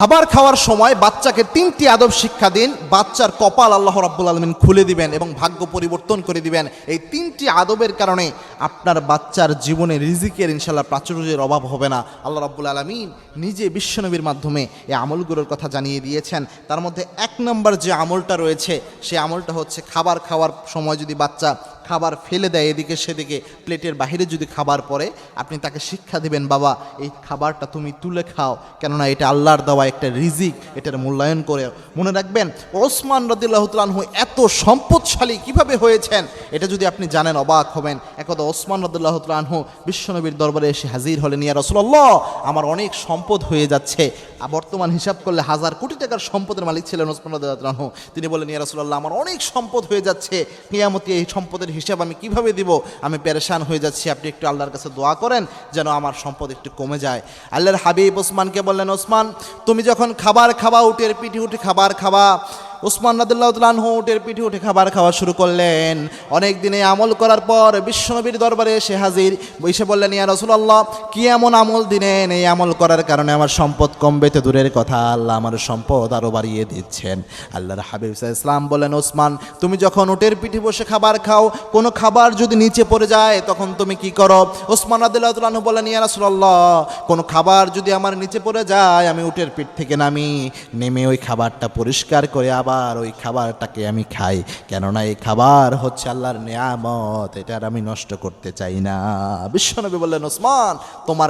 খাবার খাওয়ার সময় বাচ্চাকে 3টি আদব শিক্ষা দিন। বাচ্চার কপাল আল্লাহ রাব্বুল আলামিন খুলে দিবেন এবং ভাগ্য পরিবর্তন করে দিবেন। এই 3টি আদবের কারণে আপনার বাচ্চার জীবনে রিজিকের ইনশাআল্লাহ প্রাচুর্যের অভাব হবে না। আল্লাহ রাব্বুল আলামিন নিজে বিশ্বনবীর মাধ্যমে এই আমলগুলোর কথা জানিয়ে দিয়েছেন। তার মধ্যে 1 নম্বর যে আমলটা রয়েছে সেই আমলটা হচ্ছে খাবার খাওয়ার সময় যদি বাচ্চা খাবার ফেলে দেয় এদিকে সেদিকে, প্লেটের বাইরে যদি খাবার পড়ে, আপনি তাকে শিক্ষা দিবেন, বাবা এই খাবারটা তুমি তুলে খাও, কেননা এটা আল্লাহর দেওয়া একটা রিজিক, এটার মূল্যায়ন করে। মনে রাখবেন ওসমান রাদিয়াল্লাহু তাআলা আনহু এত সম্পদশালী কিভাবে হয়েছেন এটা যদি আপনি জানেন অবাক হবেন। একদা ওসমান রাদিয়াল্লাহু তাআলা আনহু বিশ্বনবীর দরবারে এসে হাজির হলেন, ইয়া রাসূলুল্লাহ আমার অনেক সম্পদ হয়ে যাচ্ছে। বর্তমান হিসাব করলে 1000 কোটি টাকার সম্পদের মালিক ছিলেন ওসমান রাদিয়াল্লাহু তাআলা আনহু। তিনি বললেন, ইয়া রাসূলুল্লাহ আমার অনেক সম্পদ হয়ে যাচ্ছে, কিয়ামতে এই সম্পদের হিসাব আমি কিভাবে দিব, আমি পেরেশান হয়ে যাচ্ছি, আপনি একটু আল্লাহর কাছে দোয়া করেন যেন আমার সম্পদ একটু কমে যায়। আল্লাহর হাবিব ওসমানকে বললেন, ওসমান তুমি যখন খাবার খাওয়া, উটের পিঠে উঠে খাবার খাওয়া। ওসমান রাদিয়াল্লাহু তাআলা আনহু উটের পিঠে উঠে খাবার খাওয়া শুরু করলেন। অনেক দিনে আমল করার পর বিশ্বনবীর দরবারে এসে হাজির, বসে বললেন, ইয়া রাসূলুল্লাহ কি এমন আমল দিলেন, এই আমল করার কারণে আমার সম্পদ কমবে তো দূরের কথা, আল্লাহ আমার সম্পদ আরো বাড়িয়ে দিচ্ছেন। আল্লাহর হাবিব সাল্লাল্লাহু আলাইহি ওয়াসাল্লাম বলেন, ওসমান তুমি যখন উটের পিঠে বসে খাবার খাও, কোনো খাবার যদি নিচে পড়ে যায় তখন তুমি কি করো? ওসমান রাদিয়াল্লাহু তাআলা আনহু বলেন, ইয়া রাসূলুল্লাহ কোনো খাবার যদি আমার নিচে পড়ে যায়, আমি উটের পিঠ থেকে নেমে ওই খাবারটা পরিষ্কার করে আবার ওই খাবারটাকে আমি খাই, কেননা এই খাবার হচ্ছে আল্লাহর নিয়ামত, এটা আমি নষ্ট করতে চাই না। বিশ্বনবী বললেন, ওসমান তোমার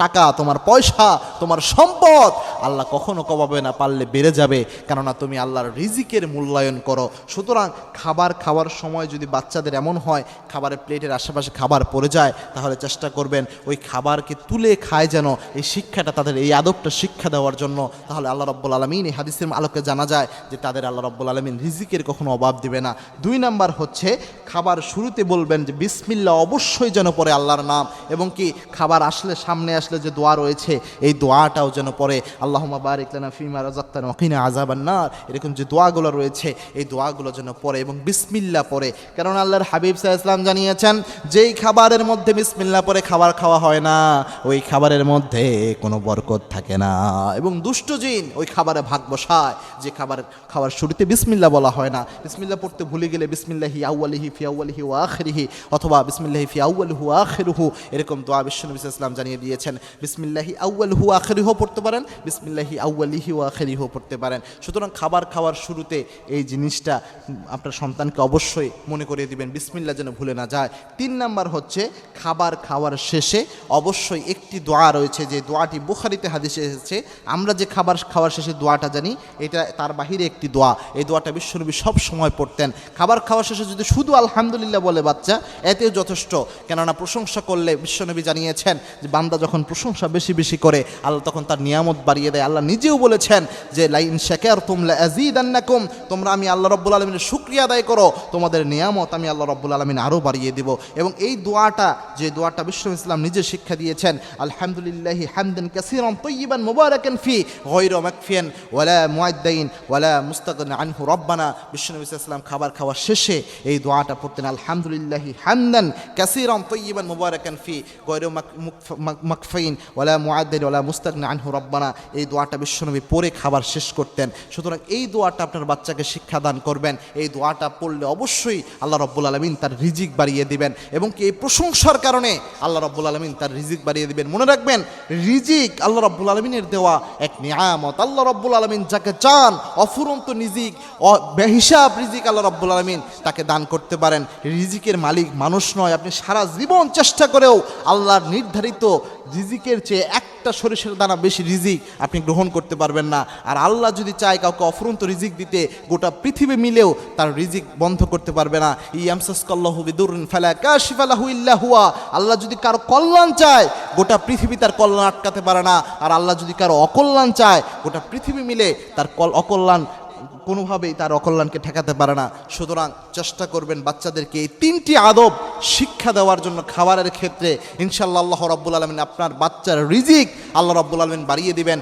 টাকা, তোমার পয়সা, তোমার সম্পদ আল্লাহ কখনো কমাবে না, পারলে বেড়ে যাবে, কেননা তুমি আল্লাহর রিজিকের মূল্যায়ন করো। সুতরাং খাবার খাওয়ার সময় যদি বাচ্চাদের এমন হয় খাবারের প্লেটের আশেপাশে খাবার পড়ে যায়, তাহলে চেষ্টা করবেন ওই খাবারকে তুলে খায় যেন, এই শিক্ষাটা তাদের, এই আদবটা শিক্ষা দেওয়ার জন্য। তাহলে আল্লাহ রাব্বুল আলামিন এই হাদিসের আলোকে জানা যায় যে তাদের আল্লাহ রাব্বুল আলামিন রিজিকের কখনো অভাব দিবে না। 2 নাম্বার হচ্ছে খাবার শুরুতে বলবেন যে বিসমিল্লাহ অবশ্যই যেন পড়ে আল্লাহর নাম, এবং কি খাবার আসলে সামনে আসলে যে দোয়া রয়েছে এই দোয়াটাও যেন পড়ে, আল্লাহুম্মা বারিক লানা ফিমা রাযাকতানা ওয়া কিনা আযাবান নার, এরকম যে দোয়াগুলো রয়েছে এই দোয়াগুলো যেন পড়ে এবং বিসমিল্লাহ পড়ে। কারণ আল্লাহর হাবিব সাল্লাল্লাহু আলাইহি ওয়াসাল্লাম জানিয়েছেন যেই খাবারের মধ্যে বিসমিল্লাহ পড়ে খাবার খাওয়া হয় না, ওই খাবারের মধ্যে কোনো বরকত থাকে না এবং দুষ্ট জিন ওই খাবারে ভাগ বসায়। যে খাবার শুরুতে বিসমিল্লাহ বলা হয় না, বিসমিল্লাহ পড়তে ভুলে গেলে বিসমিল্লাহি আউয়ালিহি ফি আউয়ালিহি ওয়া আখিরিহি অথবা বিসমিল্লাহি ফি আউয়ালিহি ওয়া আখিরিহু, এরকম দোয়া বিশ্বনবী সাল্লাল্লাহু আলাইহি ওয়াসাল্লাম জানিয়ে দিয়েছেন। বিসমিল্লাহি আউয়ালিহি ওয়া আখিরিহু পড়তে পারেন, বিসমিল্লাহি আউয়ালিহি ওয়া আখিরিহু পড়তে পারেন। সুতরাং খাবার খাওয়ার শুরুতে এই জিনিসটা আপনার সন্তানকে অবশ্যই মনে করিয়ে দিবেন, বিসমিল্লাহ যেন ভুলে না যায়। 3 নাম্বার হচ্ছে খাবার খাওয়ার শেষে অবশ্যই একটি দোয়া রয়েছে, যে দোয়াটি বুখারীতে হাদিসে এসেছে। আমরা যে খাবার খাওয়ার শেষে দোয়াটা জানি, এটা তার বাহিরে একটি দোয়া, এই দোয়াটা বিশ্বনবী সব সময় পড়তেন। খাবার খাওয়ার শেষে যদি শুধু আলহামদুলিল্লাহ বলে বাচ্চা, এতেও যথেষ্ট, কেননা প্রশংসা করলে বিশ্বনবী জানিয়েছেন যে বান্দা যখন প্রশংসা বেশি বেশি করে আল্লাহ তখন তার নিয়ামত বাড়িয়ে দেয়। আল্লাহ নিজেও বলেছেন যে লাইন শাকারতুম লাযীদান্নাকুম, তোমরা আমি আল্লাহ রাব্বুল আলামিনের শুকরিয়া আদায় করো, তোমাদের নিয়ামত আমি আল্লাহ রাব্বুল আলামিন আরও বাড়িয়ে দেব। এবং এই দোয়াটা, যে দোয়াটা বিশ্বনবী ইসলাম নিজে শিক্ষা দিয়েছেন, আলহামদুলিল্লাহি হামদান কাসীরান তাইয়িবান মুবারাকান ফি গায়রা মাকফিয়ান ওয়ালা মুআদ্দাইন ওয়ালা মুস্তাগনা আনহু রব্বানা। বিশ্বনবী সাল্লাল্লাহু আলাইহি ওয়াসাল্লাম খাবার খাওয়ার শেষে এই দোয়াটা পড়তেন, আলহামদুলিল্লাহি হামদান কাসীরান তাইয়িবান মুবারাকান ফি গায়রা মাকফিয়ান ওয়ালা মুআদ্দাইন ওয়ালা মুস্তাগনা আনহু রব্বানা। এই দোয়াটা বিশ্বনবী পড়ে খাবার শেষ করতেন। সুতরাং এই দোয়াটা আপনার বাচ্চাকে শিক্ষাদান করবেন, এই দোয়াটা পড়লে অবশ্যই আল্লাহ রাব্বুল আলামিন তার রিজিক বাড়িয়ে দিবেন, এবং কি এই প্রশংসার কারণে আল্লাহ রাব্বুল আলামিন তার রিজিক বাড়িয়ে দিবেন। মনে রাখবেন রিজিক আল্লাহ রাব্বুল আলামিনের দেওয়া এক নিয়ামত। আল্লাহ রাব্বুল আলামিন যাকে চান অফুরন্ত রিজিক, বেহিসাব রিজিক আল্লাহ রাব্বুল আলামিন তাকে দান করতে পারেন। রিজিকের মালিক মানুষ নয়, আপনি সারা জীবন চেষ্টা করেও আল্লাহর নির্ধারিত রিজিকের চেয়ে একটা সরিষার দানা বেশি রিজিক আপনি গ্রহণ করতে পারবেন না। আর আল্লাহ যদি চায় কাউকে অফুরন্ত রিজিক দিতে, গোটা পৃথিবী মিলেও তার রিজিক বন্ধ করতে পারবে না। ইয়ামসাসকাল্লাহু বিদুররিন ফালা কাশিফা লাহু ইল্লা হুয়া, আল্লাহ যদি কারো কল্যাণ চায় গোটা পৃথিবী তার কল্যাণ আটকাতে পারে না। আর আল্লাহ যদি কারো অকল্যাণ চায় গোটা পৃথিবী মিলে তার অকল্যাণ কোনোভাবেই তার অকল্যাণকে ঠেকাতে পারে না। সুতরাং চেষ্টা করবেন বাচ্চাদেরকে এই 3টি আদব শিক্ষা দেওয়ার জন্য খাবারের ক্ষেত্রে। ইনশাআল্লাহ আল্লাহ রাব্বুল আলামিন আপনার বাচ্চার রিজিক আল্লাহ রাব্বুল আলামিন বাড়িয়ে দিবেন।